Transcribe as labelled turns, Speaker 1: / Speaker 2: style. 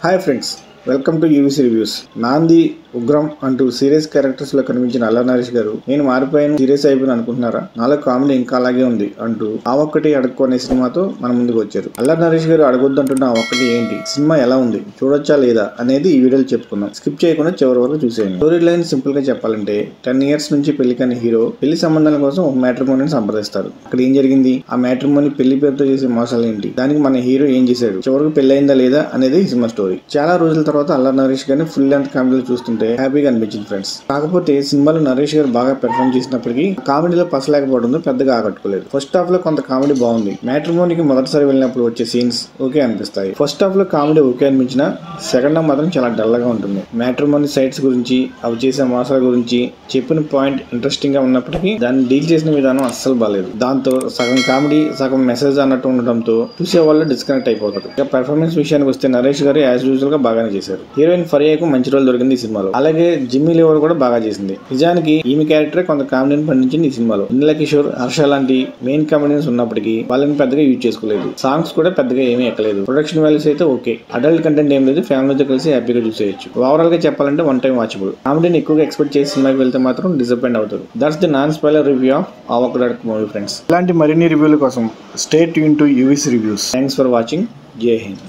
Speaker 1: Hi friends, welcome to UVC reviews. నాంది ఉగ్రం అంటూ serious characters లో కనిపించిన అల్లరి నరేష్ గారు నేను మారిపోయాను, సీరియస్ అయిపోయిన అనుకుంటున్నారా, నాలో కామెడీ ఇంకా అలాగే ఉంది అంటూ ఆ ఒక్కటి అడుక్కునే సినిమాతో మన ముందుకు వచ్చారు. అల్లరి నరేష్ గారు అడగొద్దు అంటున్న ఆ ఒక్కటి ఏంటి, సినిమా ఎలా ఉంది, చూడొచ్చా లేదా అనేది ఈ వీడియోలో చెప్పుకుందాం. స్కిప్ చేయకుండా చివరి వరకు చూసేయండి. స్టోరీ లైన్ సింపుల్ గా చెప్పాలంటే 10 years నుంచి పెళ్లి కాని హీరో పెళ్లి సంబంధాల కోసం ఒక మ్యాట్రిమోనీని సంప్రదిస్తారు. అక్కడ ఏం జరిగింది, ఆ మ్యాట్రిమోనీ పెళ్లి పేరుతో చేసే మోసాలు ఏంటి, దానికి మన హీరో ఏం చేశాడు, చివరకు పెళ్లి అయిందా లేదా అనేది ఈ సినిమా స్టోరీ. చాలా రోజుల తర్వాత అల్లరి నరేష్ గారిని ఫుల్ లెంత్ కామెడీలు చూస్తుంటే హ్యాపీగా అనిపించింది ఫ్రెండ్స్. కాకపోతే సినిమాలో నరేష్ గారు బాగా పెర్ఫార్మ్ చేసినప్పటికీ కామెడీలో పసలేకపోవడంతో పెద్దగా ఆకట్టుకోలేదు. ఫస్ట్ హాఫ్ లో కొంత కామెడీ బాగుంది. మ్యాట్రిమోనీకి మొదటిసారి వెళ్ళినప్పుడు వచ్చే సీన్స్ ఓకే అనిపిస్తాయి. ఫస్ట్ హాఫ్ లో కామెడీ ఓకే అనిపించిన సెకండ్ హాఫ్ మాత్రం చాలా డల్ గా ఉంటుంది. మ్యాట్రిమోనీ సైట్స్ గురించి, అవి చేసే మోసాల గురించి చెప్పిన పాయింట్ ఇంట్రెస్టింగ్ గా ఉన్నప్పటికీ దాన్ని డీల్ చేసిన విధానం అస్సలు బాలేదు. దాంతో సగం కామెడీ సగం మెసేజ్ అన్నట్టు ఉండడంతో చూసే వాళ్ళు డిస్కనెక్ట్ అయిపోతారు. ఇక పెర్ఫార్మెన్స్ విషయానికి వస్తే నరేష్ గారు యాజ్ యూజువల్ గా బాగానే చేశారు. హీరోయిన్ ఫరియాకు మంచి రోల్ దొరికింది ఈ సినిమాలో. అలాగే జిమ్మీ లివర్ కూడా బాగా చేసింది. నిజానికి ఈమె క్యారెక్టర్ కొంత కామెడీని పండించింది ఈ సినిమాలో. ఇందులో కిషోర్, హర్ష లాంటి మెయిన్ కామెడీస్ ఉన్నప్పటికీ వాళ్ళని పెద్దగా యూజ్ చేసుకోలేదు. సాంగ్స్ కూడా పెద్దగా ఏమీ ఎక్కలేదు. ప్రొడక్షన్ వాల్యూస్ అయితే ఓకే. అడల్ట్ కంటెంట్ ఏం లేదు, ఫ్యామిలీతో కలిసి హ్యాపీగా చూసేయచ్చు. ఓవరాల్ గా చెప్పాలంటే వన్ టైం వాచబుల్. కామెడీని ఎక్కువగా ఎక్స్పెక్ట్ చేసి సినిమాకి వెళ్తే మాత్రం డిసప్పాయింట్ అవుతారు. That's the non spoiler review of Avokkadu movie friends. ఇలాంటి మరిన్ని రివ్యూల కోసం stay tune to UVC reviews. Thanks for watching. Jai Hind.